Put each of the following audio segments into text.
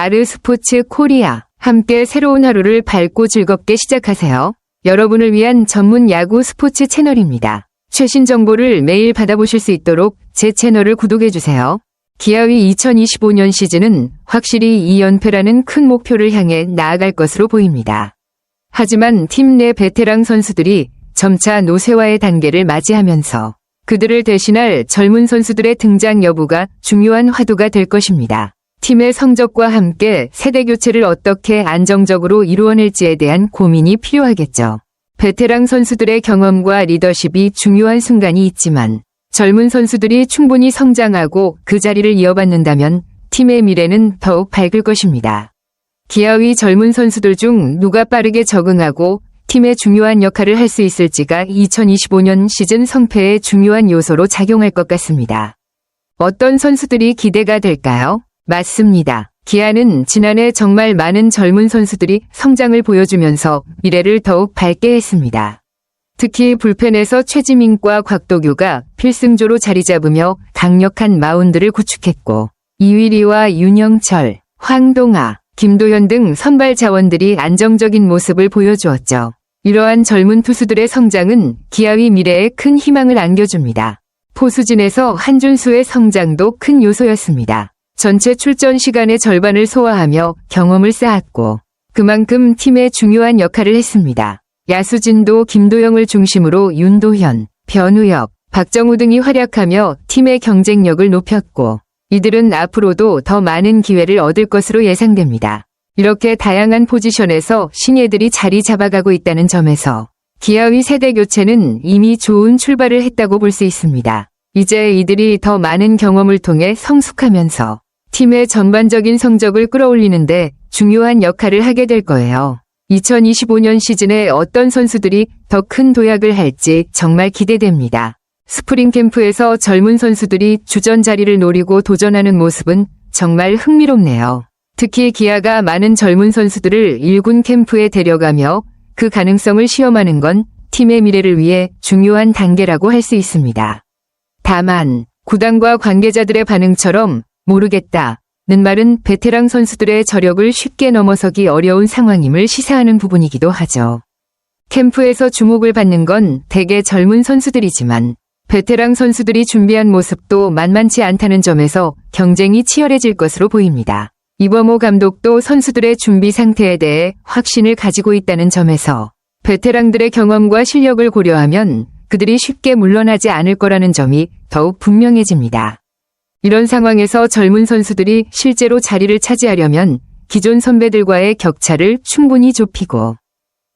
아르스포츠 코리아. 함께 새로운 하루를 밝고 즐겁게 시작하세요. 여러분을 위한 전문 야구 스포츠 채널입니다. 최신 정보를 매일 받아보실 수 있도록 제 채널을 구독해주세요. 기아의 2025년 시즌은 확실히 2연패라는 큰 목표를 향해 나아갈 것으로 보입니다. 하지만 팀 내 베테랑 선수들이 점차 노쇠화의 단계를 맞이하면서 그들을 대신할 젊은 선수들의 등장 여부가 중요한 화두가 될 것입니다. 팀의 성적과 함께 세대 교체를 어떻게 안정적으로 이루어낼지에 대한 고민이 필요하겠죠. 베테랑 선수들의 경험과 리더십이 중요한 순간이 있지만 젊은 선수들이 충분히 성장하고 그 자리를 이어받는다면 팀의 미래는 더욱 밝을 것입니다. 기아의 젊은 선수들 중 누가 빠르게 적응하고 팀의 중요한 역할을 할 수 있을지가 2025년 시즌 성패의 중요한 요소로 작용할 것 같습니다. 어떤 선수들이 기대가 될까요? 맞습니다. 기아는 지난해 정말 많은 젊은 선수들이 성장을 보여주면서 미래를 더욱 밝게 했습니다. 특히 불펜에서 최지민과 곽도규가 필승조로 자리 잡으며 강력한 마운드를 구축했고 이휘리와 윤영철, 황동아, 김도현 등 선발 자원들이 안정적인 모습을 보여주었죠. 이러한 젊은 투수들의 성장은 기아의 미래에 큰 희망을 안겨줍니다. 포수진에서 한준수의 성장도 큰 요소였습니다. 전체 출전 시간의 절반을 소화하며 경험을 쌓았고 그만큼 팀의 중요한 역할을 했습니다. 야수진도 김도영을 중심으로 윤도현, 변우혁, 박정우 등이 활약하며 팀의 경쟁력을 높였고 이들은 앞으로도 더 많은 기회를 얻을 것으로 예상됩니다. 이렇게 다양한 포지션에서 신예들이 자리 잡아가고 있다는 점에서 기아의 세대 교체는 이미 좋은 출발을 했다고 볼 수 있습니다. 이제 이들이 더 많은 경험을 통해 성숙하면서 팀의 전반적인 성적을 끌어올리는데 중요한 역할을 하게 될 거예요. 2025년 시즌에 어떤 선수들이 더 큰 도약을 할지 정말 기대됩니다. 스프링 캠프에서 젊은 선수들이 주전 자리를 노리고 도전하는 모습은 정말 흥미롭네요. 특히 기아가 많은 젊은 선수들을 1군 캠프에 데려가며 그 가능성을 시험하는 건 팀의 미래를 위해 중요한 단계라고 할 수 있습니다. 다만 구단과 관계자들의 반응처럼 모르겠다는 말은 베테랑 선수들의 저력을 쉽게 넘어서기 어려운 상황임을 시사하는 부분이기도 하죠. 캠프에서 주목을 받는 건 대개 젊은 선수들이지만 베테랑 선수들이 준비한 모습도 만만치 않다는 점에서 경쟁이 치열해질 것으로 보입니다. 이범호 감독도 선수들의 준비 상태에 대해 확신을 가지고 있다는 점에서 베테랑들의 경험과 실력을 고려하면 그들이 쉽게 물러나지 않을 거라는 점이 더욱 분명해집니다. 이런 상황에서 젊은 선수들이 실제로 자리를 차지하려면 기존 선배들과의 격차를 충분히 좁히고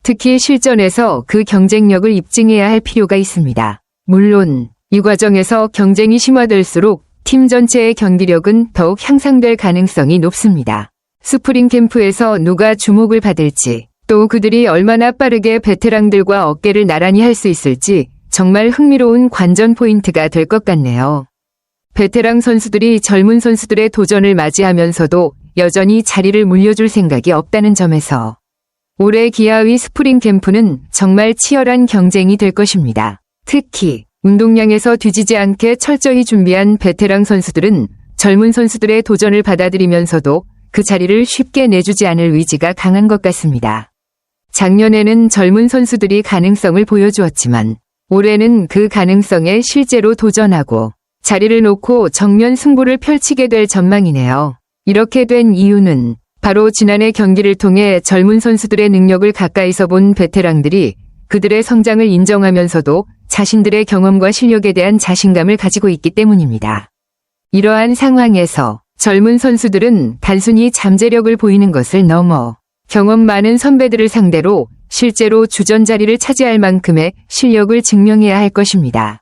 특히 실전에서 그 경쟁력을 입증해야 할 필요가 있습니다. 물론 이 과정에서 경쟁이 심화될수록 팀 전체의 경기력은 더욱 향상될 가능성이 높습니다. 스프링 캠프에서 누가 주목을 받을지 또 그들이 얼마나 빠르게 베테랑들과 어깨를 나란히 할 수 있을지 정말 흥미로운 관전 포인트가 될 것 같네요. 베테랑 선수들이 젊은 선수들의 도전을 맞이하면서도 여전히 자리를 물려줄 생각이 없다는 점에서 올해 기아의 스프링 캠프는 정말 치열한 경쟁이 될 것입니다. 특히 운동량에서 뒤지지 않게 철저히 준비한 베테랑 선수들은 젊은 선수들의 도전을 받아들이면서도 그 자리를 쉽게 내주지 않을 의지가 강한 것 같습니다. 작년에는 젊은 선수들이 가능성을 보여주었지만 올해는 그 가능성에 실제로 도전하고 자리를 놓고 정면 승부를 펼치게 될 전망이네요. 이렇게 된 이유는 바로 지난해 경기를 통해 젊은 선수들의 능력을 가까이서 본 베테랑들이 그들의 성장을 인정하면서도 자신들의 경험과 실력에 대한 자신감을 가지고 있기 때문입니다. 이러한 상황에서 젊은 선수들은 단순히 잠재력을 보이는 것을 넘어 경험 많은 선배들을 상대로 실제로 주전 자리를 차지할 만큼의 실력을 증명해야 할 것입니다.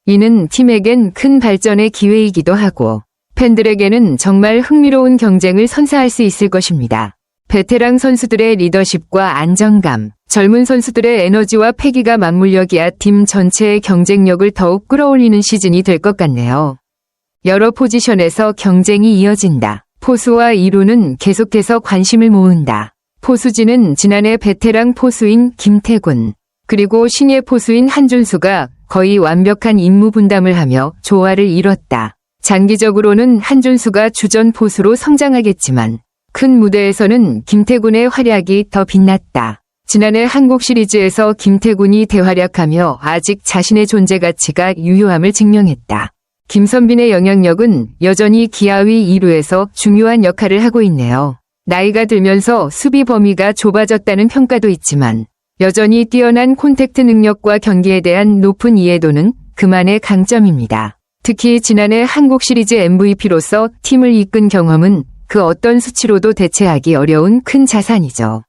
이는 팀에겐 큰 발전의 기회이기도 하고 팬들에게는 정말 흥미로운 경쟁을 선사할 수 있을 것입니다. 베테랑 선수들의 리더십과 안정감, 젊은 선수들의 에너지와 패기가 맞물려기야 팀 전체의 경쟁력을 더욱 끌어올리는 시즌이 될 것 같네요. 여러 포지션에서 경쟁이 이어진다. 포수와 2루는 계속해서 관심을 모은다. 포수진은 지난해 베테랑 포수인 김태군, 그리고 신예 포수인 한준수가 거의 완벽한 임무 분담을 하며 조화를 이뤘다. 장기적으로는 한준수가 주전 포수로 성장하겠지만 큰 무대에서는 김태군의 활약이 더 빛났다. 지난해 한국 시리즈에서 김태군이 대활약하며 아직 자신의 존재 가치가 유효함을 증명했다. 김선빈의 영향력은 여전히 기아위 2루에서 중요한 역할을 하고 있네요. 나이가 들면서 수비 범위가 좁아졌다는 평가도 있지만 여전히 뛰어난 콘택트 능력과 경기에 대한 높은 이해도는 그만의 강점입니다. 특히 지난해 한국 시리즈 MVP로서 팀을 이끈 경험은 그 어떤 수치로도 대체하기 어려운 큰 자산이죠.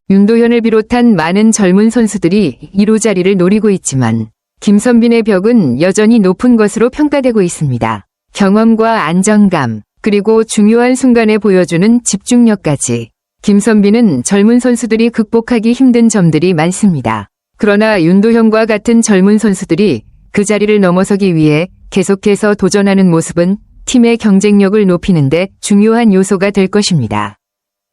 윤도현을 비롯한 많은 젊은 선수들이 1루 자리를 노리고 있지만 김선빈의 벽은 여전히 높은 것으로 평가되고 있습니다. 경험과 안정감, 그리고 중요한 순간에 보여주는 집중력까지 김선빈은 젊은 선수들이 극복하기 힘든 점들이 많습니다. 그러나 윤도현과 같은 젊은 선수들이 그 자리를 넘어서기 위해 계속해서 도전하는 모습은 팀의 경쟁력을 높이는 데 중요한 요소가 될 것입니다.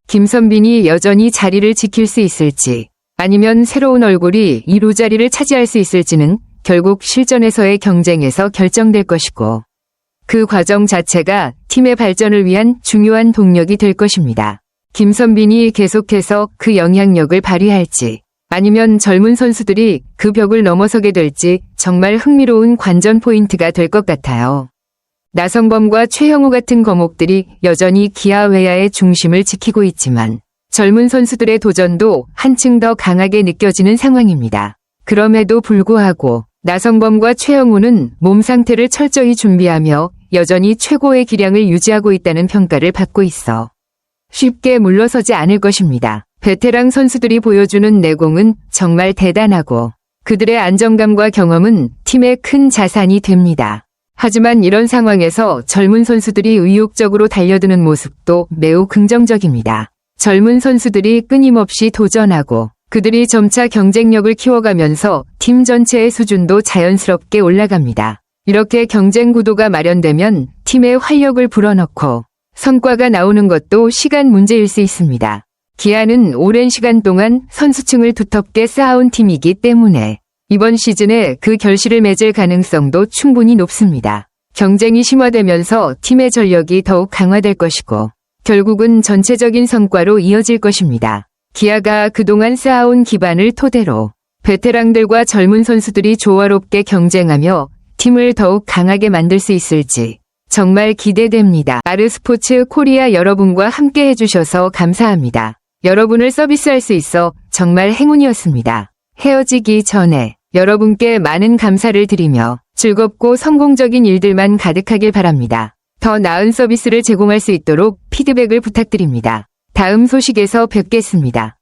김선빈이 여전히 자리를 지킬 수 있을지 아니면 새로운 얼굴이 2루 자리를 차지할 수 있을지는 결국 실전에서의 경쟁에서 결정될 것이고 그 과정 자체가 팀의 발전을 위한 중요한 동력이 될 것입니다. 김선빈이 계속해서 그 영향력을 발휘할지 아니면 젊은 선수들이 그 벽을 넘어서게 될지 정말 흥미로운 관전 포인트가 될 것 같아요. 나성범과 최형우 같은 거목들이 여전히 기아 외야의 중심을 지키고 있지만 젊은 선수들의 도전도 한층 더 강하게 느껴지는 상황입니다. 그럼에도 불구하고 나성범과 최형우는 몸 상태를 철저히 준비하며 여전히 최고의 기량을 유지하고 있다는 평가를 받고 있어 쉽게 물러서지 않을 것입니다. 베테랑 선수들이 보여주는 내공은 정말 대단하고 그들의 안정감과 경험은 팀의 큰 자산이 됩니다. 하지만 이런 상황에서 젊은 선수들이 의욕적으로 달려드는 모습도 매우 긍정적입니다. 젊은 선수들이 끊임없이 도전하고 그들이 점차 경쟁력을 키워가면서 팀 전체의 수준도 자연스럽게 올라갑니다. 이렇게 경쟁 구도가 마련되면 팀의 활력을 불어넣고 성과가 나오는 것도 시간 문제일 수 있습니다. 기아는 오랜 시간 동안 선수층을 두텁게 쌓아온 팀이기 때문에 이번 시즌에 그 결실을 맺을 가능성도 충분히 높습니다. 경쟁이 심화되면서 팀의 전력이 더욱 강화될 것이고 결국은 전체적인 성과로 이어질 것입니다. 기아가 그동안 쌓아온 기반을 토대로 베테랑들과 젊은 선수들이 조화롭게 경쟁하며 팀을 더욱 강하게 만들 수 있을지 정말 기대됩니다. 아르스포츠 코리아 여러분과 함께 해주셔서 감사합니다. 여러분을 서비스할 수 있어 정말 행운이었습니다. 헤어지기 전에 여러분께 많은 감사를 드리며 즐겁고 성공적인 일들만 가득하길 바랍니다. 더 나은 서비스를 제공할 수 있도록 피드백을 부탁드립니다. 다음 소식에서 뵙겠습니다.